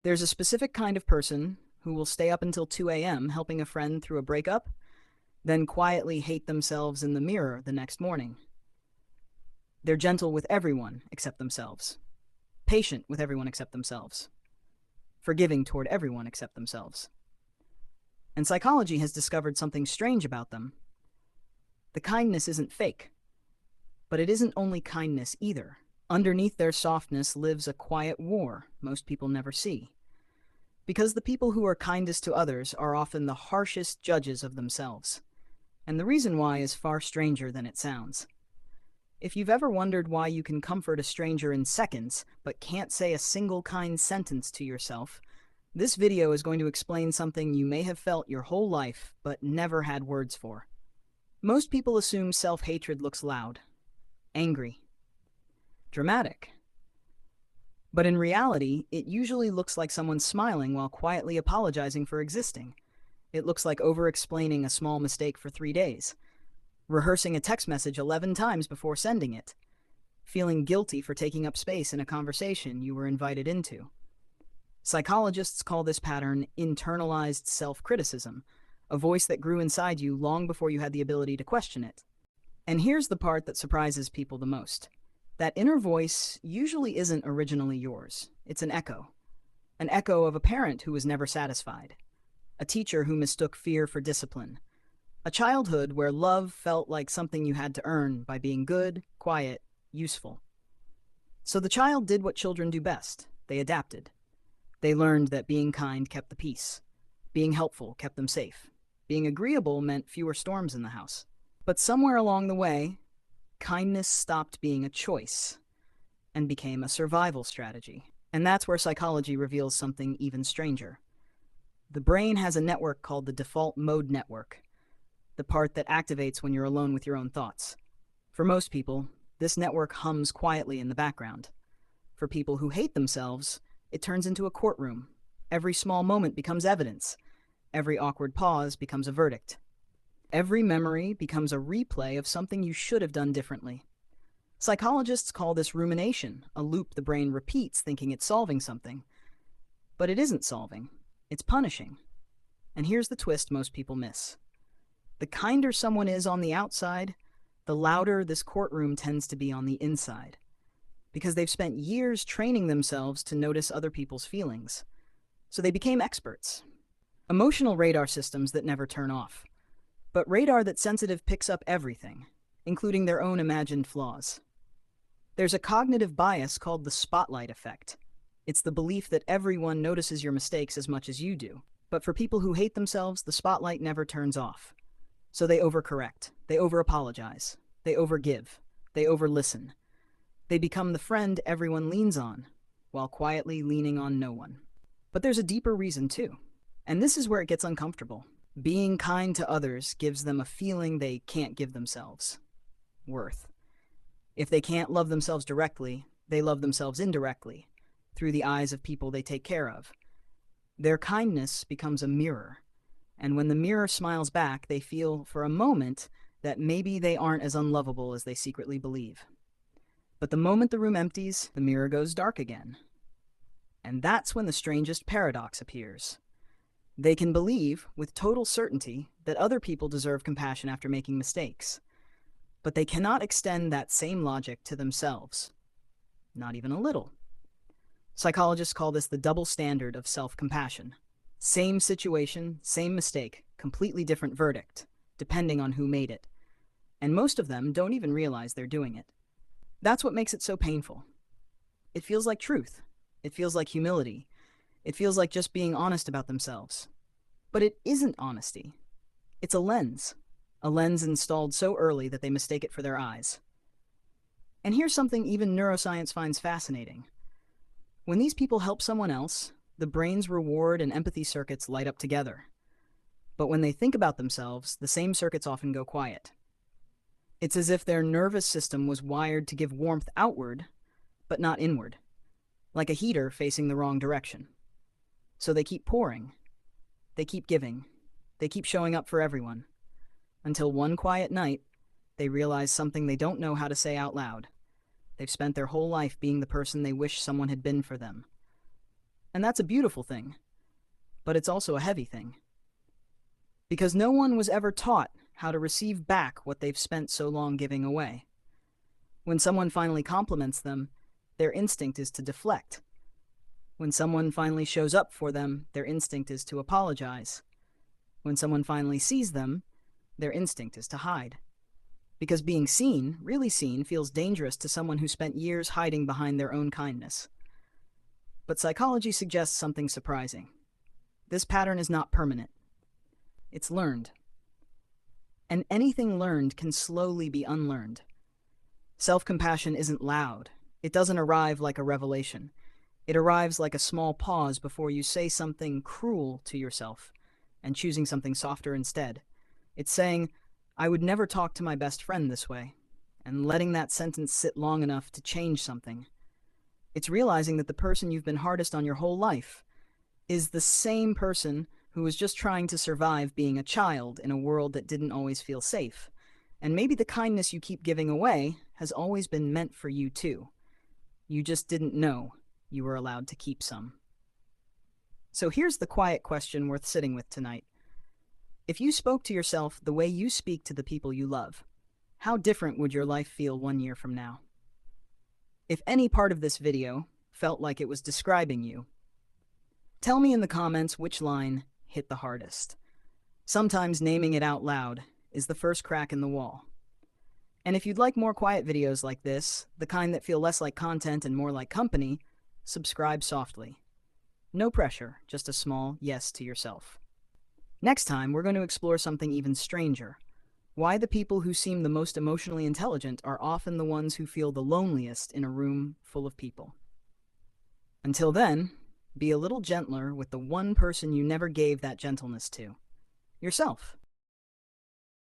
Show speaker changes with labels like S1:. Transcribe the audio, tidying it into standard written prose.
S1: There's a specific kind of person who will stay up until 2 a.m. helping a friend through a breakup, then quietly hate themselves in the mirror the next morning. They're gentle with everyone except themselves, patient with everyone except themselves, forgiving toward everyone except themselves. And psychology has discovered something strange about them. The kindness isn't fake, but it isn't only kindness either. Underneath their softness lives a quiet war most people never see. Because the people who are kindest to others are often the harshest judges of themselves. And the reason why is far stranger than it sounds. If you've ever wondered why you can comfort a stranger in seconds, but can't say a single kind sentence to yourself, this video is going to explain something you may have felt your whole life, but never had words for. Most people assume self-hatred looks loud, angry, dramatic. But in reality, it usually looks like someone smiling while quietly apologizing for existing. It looks like over-explaining a small mistake for 3 days, rehearsing a text message 11 times before sending it, feeling guilty for taking up space in a conversation you were invited into. Psychologists call this pattern internalized self-criticism, a voice that grew inside you long before you had the ability to question it. And here's the part that surprises people the most. That inner voice usually isn't originally yours. It's an echo of a parent who was never satisfied, a teacher who mistook fear for discipline, a childhood where love felt like something you had to earn by being good, quiet, useful. So the child did what children do best. They adapted. They learned that being kind kept the peace. Being helpful kept them safe. Being agreeable meant fewer storms in the house. But somewhere along the way, kindness stopped being a choice and became a survival strategy. And that's where psychology reveals something even stranger. The brain has a network called the default mode network, the part that activates when you're alone with your own thoughts. For most people, this network hums quietly in the background. For people who hate themselves, it turns into a courtroom. Every small moment becomes evidence. Every awkward pause becomes a verdict. Every memory becomes a replay of something you should have done differently. Psychologists call this rumination, a loop the brain repeats thinking it's solving something. But it isn't solving. It's punishing. And here's the twist most people miss. The kinder someone is on the outside, the louder this courtroom tends to be on the inside. Because they've spent years training themselves to notice other people's feelings. So they became experts. Emotional radar systems that never turn off. But radar that's sensitive picks up everything, including their own imagined flaws. There's a cognitive bias called the spotlight effect. It's the belief that everyone notices your mistakes as much as you do. But for people who hate themselves, the spotlight never turns off. So they overcorrect, they over-apologize, they overgive, they over-listen. They become the friend everyone leans on, while quietly leaning on no one. But there's a deeper reason too. And this is where it gets uncomfortable. Being kind to others gives them a feeling they can't give themselves. Worth. If they can't love themselves directly, they love themselves indirectly, through the eyes of people they take care of. Their kindness becomes a mirror. And when the mirror smiles back, they feel for a moment that maybe they aren't as unlovable as they secretly believe. But the moment the room empties, the mirror goes dark again. And that's when the strangest paradox appears. They can believe, with total certainty, that other people deserve compassion after making mistakes. But they cannot extend that same logic to themselves. Not even a little. Psychologists call this the double standard of self-compassion. Same situation, same mistake, completely different verdict, depending on who made it. And most of them don't even realize they're doing it. That's what makes it so painful. It feels like truth. It feels like humility. It feels like just being honest about themselves. But it isn't honesty. It's a lens installed so early that they mistake it for their eyes. And here's something even neuroscience finds fascinating. When these people help someone else, the brain's reward and empathy circuits light up together. But when they think about themselves, the same circuits often go quiet. It's as if their nervous system was wired to give warmth outward, but not inward, like a heater facing the wrong direction. So they keep pouring, they keep giving, they keep showing up for everyone, until one quiet night, they realize something they don't know how to say out loud. They've spent their whole life being the person they wish someone had been for them. And that's a beautiful thing, but it's also a heavy thing. Because no one was ever taught how to receive back what they've spent so long giving away. When someone finally compliments them, their instinct is to deflect. When someone finally shows up for them, their instinct is to apologize. When someone finally sees them, their instinct is to hide. Because being seen, really seen, feels dangerous to someone who spent years hiding behind their own kindness. But psychology suggests something surprising. This pattern is not permanent. It's learned. And anything learned can slowly be unlearned. Self-compassion isn't loud. It doesn't arrive like a revelation. It arrives like a small pause before you say something cruel to yourself and choosing something softer instead. It's saying, I would never talk to my best friend this way, and letting that sentence sit long enough to change something. It's realizing that the person you've been hardest on your whole life is the same person who was just trying to survive being a child in a world that didn't always feel safe. And maybe the kindness you keep giving away has always been meant for you too. You just didn't know you were allowed to keep some. So here's the quiet question worth sitting with tonight. If you spoke to yourself the way you speak to the people you love, how different would your life feel 1 year from now? If any part of this video felt like it was describing you, tell me in the comments which line hit the hardest. Sometimes naming it out loud is the first crack in the wall. And if you'd like more quiet videos like this, the kind that feel less like content and more like company, subscribe softly. No pressure, just a small yes to yourself. Next time, we're going to explore something even stranger. Why the people who seem the most emotionally intelligent are often the ones who feel the loneliest in a room full of people. Until then, be a little gentler with the one person you never gave that gentleness to, yourself.